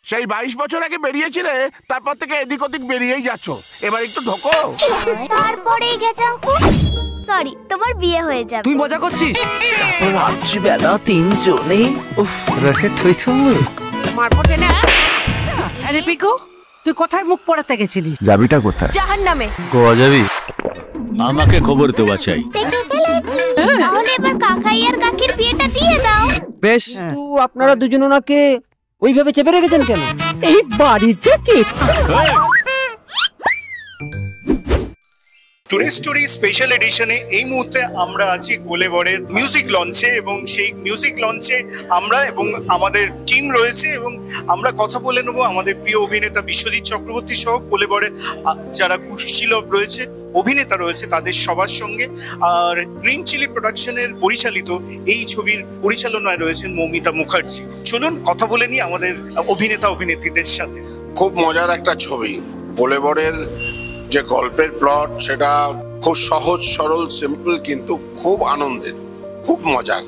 সেই 22 বছর আগে বেরিয়েছিলে, তারপর থেকে এদিক ওদিক বেরিয়েই যাচ্ছ। এবার একটু ঢোকো। তারপরেই গেচাঙ্কু, সরি, তোমার বিয়ে হয়ে যাবে। তুই মজা করছিস? রাত্রি বেলা তিনজনে উফ রসে ঠইছুম মারপটে না। আরে পিকু, তুই কোথায় মুখ পড়াতে গেছিলি? যাবিটা কোথায়? জাহান্নামে। গোয়া যাবি? আমাকে খবর দেওয়া চাই। দেখে ফেলেছি। তাহলে এবার কাকাই আর কাকির বিয়েটা দিয়ে দাও। বেশ, আপনারা দুজন ওনাকে ওইভাবে চেপে রেখেছেন কেন? এই বাড়ির যে কিচ্ছু। টুরিস্ট স্টোরি স্পেশাল এডিশনে এই মুহূর্তে আমরা আছি কোলেবরের মিউজিক লঞ্চে, এবং সেই মিউজিক লঞ্চে আমরা এবং আমাদের টিম রয়েছে, এবং আমরা কথা বলে নেবো আমাদের প্রিয় অভিনেতা বিশ্বজিৎ চক্রবর্তী সহ কোলেবরের যারা কুশীলব রয়েছে, অভিনেতা রয়েছে, তাদের সবার সঙ্গে। আর গ্রিন চিলি প্রোডাকশনের পরিচালিত এই ছবির পরিচালনায় রয়েছেন মৌমিতা মুখার্জি। চলুন কথা বলে নিই আমাদের অভিনেতা অভিনেত্রীদের সাথে। খুব মজার একটা ছবি। কোলেবরের যে গল্পের প্লট সেটা খুব সহজ সরল সিম্পল, কিন্তু খুব আনন্দের, খুব মজার।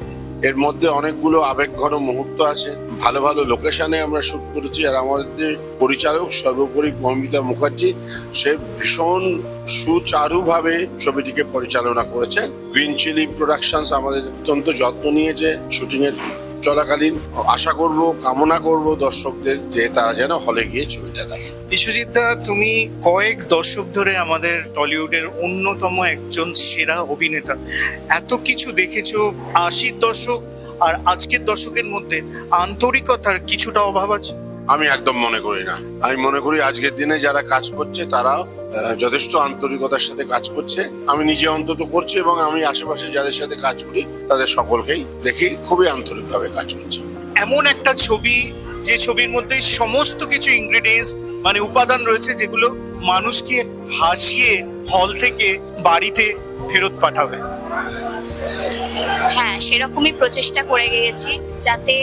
এর মধ্যে অনেকগুলো আবেগঘন মুহূর্ত আছে, ভালো ভালো লোকেশনে আমরা শুট করেছি। আর আমাদের পরিচালক সর্বোপরি মৌমিতা মুখার্জি, সে ভীষণ সুচারুভাবে ছবিটিকে পরিচালনা করেছে। গ্রিন চিলি প্রোডাকশনস আমাদের অত্যন্ত যত্ন নিয়েছে শুটিং এর চলাকালীন। আশা করব, কামনা করব দর্শকদের যে তারা যেন হলে গিয়ে ছবিটা দেখে। বিশ্বজিৎ দা, তুমি কয়েক দশক ধরে আমাদের টলিউডের অন্যতম একজন সেরা অভিনেতা। এত কিছু দেখেছো, 80-র দশক আর আজকের দশকের মধ্যে আন্তরিকতার কিছুটা অভাব আছে? আমি একদম মনে করি না। আমি মনে করি আজকের দিনে যারা কাজ করছে তারা যথেষ্ট আন্তরিকতার সাথে কাজ করছে। আমি নিজে অন্তত করছি, এবং আমি আশেপাশে যাদের সাথে কাজ করি তাদের সকলকেই দেখি খুবই আন্তরিকভাবে কাজ করছে। এমন একটা ছবি, যে ছবির মধ্যে সমস্ত কিছু ইনগ্রেডিয়েন্টস মানে উপাদান রয়েছে যেগুলো মানুষকে হাসিয়ে হল থেকে বাড়িতে ফেরত পাঠাবে। হ্যাঁ, সেরকমই প্রচেষ্টা করে গিয়েছি যাতে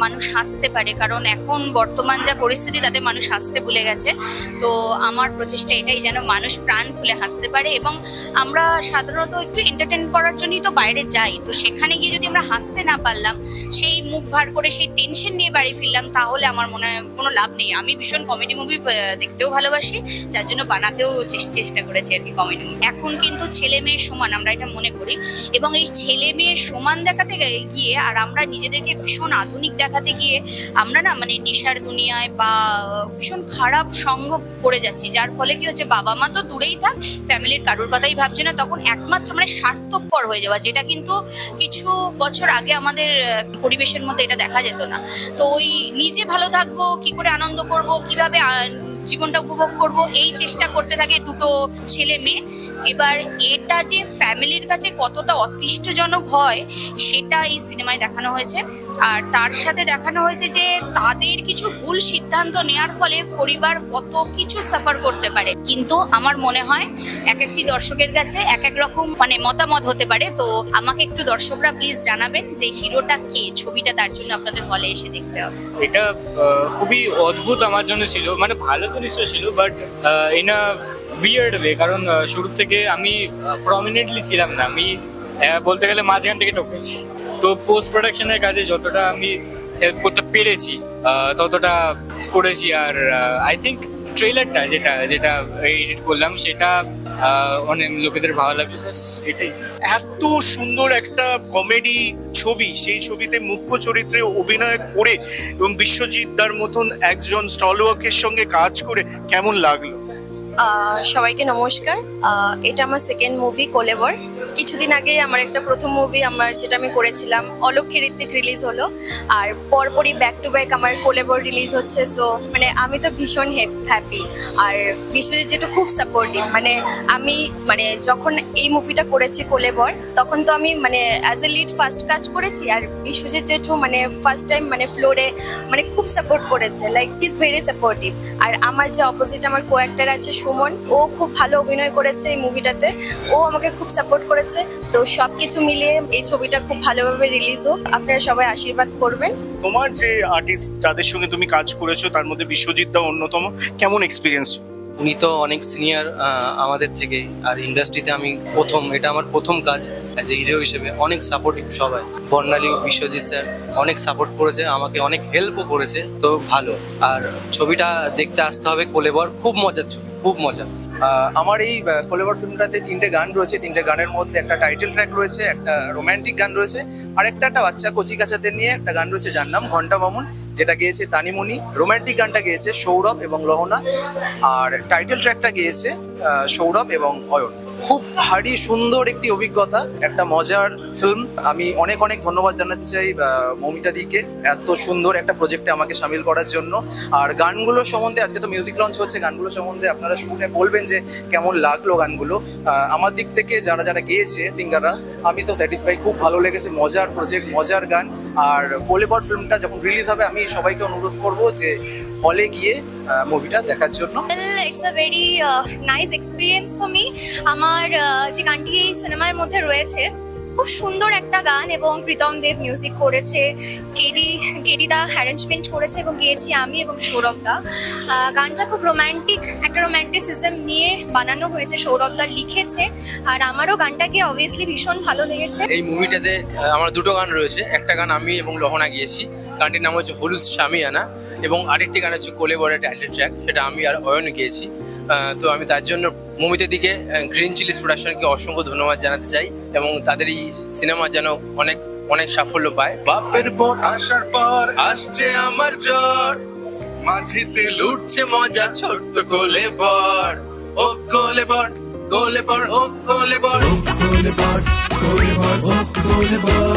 মানুষ হাসতে পারে, কারণ এখন বর্তমান যা পরিস্থিতি তাতে মানুষ হাসতে ভুলে গেছে। তো আমার প্রচেষ্টা এটাই যেন মানুষ প্রাণ খুলে হাসতে পারে, এবং আমরা সাধারণত একটু এন্টারটেইন করার জন্যই তো বাইরে যাই, তো সেখানে গিয়ে যদি আমরা হাসতে না পারলাম, সেই মুখ ভার করে সেই টেনশন নিয়ে বাড়ি ফিরলাম, তাহলে আমার মনে হয় কোনো লাভ নেই। আমি ভীষণ কমেডি মুভি দেখতেও ভালোবাসি, যার জন্য বানাতেও চেষ্টা করেছি আর কি কমেডি মুভি। এখন কিন্তু ছেলে মেয়ের সমান আমরা এটা মনে করি, এবং এই ছেলে মেয়ের সমান দেখাতে গিয়ে আর আমরা নিজেদেরকে ভীষণ আধুনিক দেখাতে গিয়ে আমরা না মানে নেশার দুনিয়ায় বা ভীষণ খারাপ সঙ্গ পড়ে যাচ্ছি, যার ফলে কি হচ্ছে, বাবা মা তো দূরেই থাক, ফ্যামিলির কারোর কথাই ভাবছে না, তখন একমাত্র মানে স্বার্থপর হয়ে যাওয়া, যেটা কিন্তু কিছু বছর আগে আমাদের পরিবেশের মধ্যে এটা দেখা যেত না। তো ওই নিজে ভালো থাকবো, কি করে আনন্দ করব, কিভাবে জীবনটা উপভোগ করব, এই চেষ্টা করতে থাকে দুটো ছেলে মেয়ে। এবার এটা যে ফ্যামিলির কাছে কতটা অতিষ্ঠজনক হয় সেটা এই সিনেমায় দেখানো হয়েছে। আর তার সাথে দেখানো হয়েছে যে তাদের কিছু ভুল সিদ্ধান্ত নেওয়ার ফলে পরিবার কত কিছু সাফার করতে পারে। কিন্তু আমার মনে হয় এক একটি দর্শকের কাছে এক এক রকম মানে মতামত হতে পারে। তো আমাকে একটু দর্শকরা প্লিজ জানাবেন যে হিরোটা কে, ছবিটা তার জন্য আপনাদের হলে এসে দেখতে হবে। এটা খুবই অদ্ভুত আমার জন্য ছিল, মানে ভালো তো নিশ্চয় ছিল, but in a weird way, কারণ শুরু থেকে আমি প্রমিনেন্টলি ছিলাম না, আমি বলতে গেলে মাঝখান থেকে ঢুকেছি। তো পোস্ট প্রোডাকশনের কাজে যতটা আমি হেল্প করতে পেরেছি ততটা করেছি। আর আই থিঙ্ক ট্রেলারটা যেটা এডিট করলাম সেটা অনেক লোকেদের ভালো লাগলো, এটাই। এত সুন্দর একটা কমেডি ছবি, সেই ছবিতে মুখ্য চরিত্রে অভিনয় করে এবং বিশ্বজিৎ দার মতন একজন স্টলওয়ার্কের সঙ্গে কাজ করে কেমন লাগলো? সবাইকে নমস্কার। এটা আমার সেকেন্ড মুভি কোলেবর। কিছুদিন আগে আমার একটা প্রথম মুভি যেটা আমি করেছিলাম অলক্ষ্মী ঋত্বিক রিলিজ হলো, আর পরপরই ব্যাক টু ব্যাক আমার কোলেবর রিলিজ হচ্ছে। সো মানে আমি তো ভীষণ হ্যাপি। আর বিশ্বজিৎ যেটা খুব সাপোর্টিভ, আমি যখন এই মুভিটা করেছি কোলেবর, তখন তো আমি অ্যাজ এ লিড ফার্স্ট কাজ করেছি, আর বিশ্বজিৎ জেঠু ফার্স্ট টাইম ফ্লোরে খুব সাপোর্ট করেছে, লাইক ইজ ভেরি সাপোর্টিভ। আর আমার যে অপোজিট আমার কো অ্যাক্টর আছে সুমন, ও খুব ভালো অভিনয় করেছে এই মুভিটাতে, ও আমাকে খুব সাপোর্ট করেছে। তো সবকিছু মিলিয়ে এই ছবিটা খুব ভালোভাবে রিলিজ হোক, আপনারা সবাই আশীর্বাদ করবেন। তোমার যে আর্টিস্ট যাদের সঙ্গে তুমি কাজ করেছো তার মধ্যে বিশ্বজিৎ দা অন্যতম, কেমন এক্সপিরিয়েন্স? উনি তো অনেক সিনিয়র আমাদের থেকে, আর ইন্ডাস্ট্রিতে আমি এটা আমার প্রথম কাজ অ্যাজ এ হিরো হিসেবে। অনেক সাপোর্টিভ সবাই, বর্ণালী, বিশ্বজিৎ স্যার অনেক সাপোর্ট করেছে আমাকে, অনেক হেল্পও করেছে, তো ভালো। আর ছবিটা দেখতে আসতে হবে, কোলেবর, খুব মজার ছবি, খুব মজা। আমার এই কোলেবর ফিল্মটাতে 3টে গান রয়েছে। 3টে গানের মধ্যে একটা টাইটেল ট্র্যাক রয়েছে, একটা রোমান্টিক গান রয়েছে, আর একটা বাচ্চা কচি কাচাদের নিয়ে একটা গান রয়েছে যার নাম ঘন্টা মামুন, যেটা গেয়েছে তানিমণি। রোমান্টিক গানটা গেয়েছে সৌরভ এবং লহনা, আর টাইটেল ট্র্যাকটা গেয়েছে সৌরভ এবং অয়ন। খুব ভারী সুন্দর একটি অভিজ্ঞতা, একটা মজার ফিল্ম। আমি অনেক অনেক ধন্যবাদ জানাতে চাই মৌমিতা দিকে এত সুন্দর একটা প্রজেক্টে আমাকে সামিল করার জন্য। আর গানগুলো সম্বন্ধে, আজকে তো মিউজিক লঞ্চ হচ্ছে, গানগুলো সম্বন্ধে আপনারা শুনে বলবেন যে কেমন লাগলো গানগুলো। আমার দিক থেকে যারা যারা গেয়েছে সিঙ্গাররা, আমি তো স্যাটিসফাই, খুব ভালো লেগেছে। মজার প্রজেক্ট, মজার গান। আর কোলেবর ফিল্মটা যখন রিলিজ হবে আমি সবাইকে অনুরোধ করব যে হলে গিয়ে মুভিটা দেখার জন্য। It's a very nice experience for me. আমার যে গানটি এই সিনেমার মধ্যে রয়েছে খুব সুন্দর একটা গান, এবং প্রীতম দেব মিউজিক করেছে, কেডি দা অ্যারেঞ্জমেন্ট করেছে, এবং গেয়েছি আমি এবং সৌরভ দা। গানটা খুব রোম্যান্টিক, একটা রোম্যান্টিসিজম নিয়ে বানানো হয়েছে, সৌরভ দা লিখেছে, আর আমারও গানটাকে অবভিয়াসলি ভীষণ ভালো লেগেছে। এই মুভিটাতে আমার 2টো গান রয়েছে, একটা গান আমি এবং লহনা গিয়েছি, গানটির নাম হচ্ছে হলুদ শামিয়ানা, এবং আরেকটি গান হচ্ছে কোলেবরের টাইটেল ট্র্যাক, সেটা আমি আর অয়ন গিয়েছি। তো আমি তার জন্য মৌমিতা দিকে, গ্রিন চিলিজ প্রোডাকশনকে অসংখ্য ধন্যবাদ জানাতে চাই, এবং তাদের এই সিনেমা যেন অনেক অনেক সাফল্য পায়। বাপের পর আসার পর আসছে আমার জ্বর, মাঝিতে লুটছে মজা ছোট্ট কোলেবর। ও কোলেবর, কোলেবর, ও কোলেবর, কোলেবর, কোলেবর, ও কোলেবর।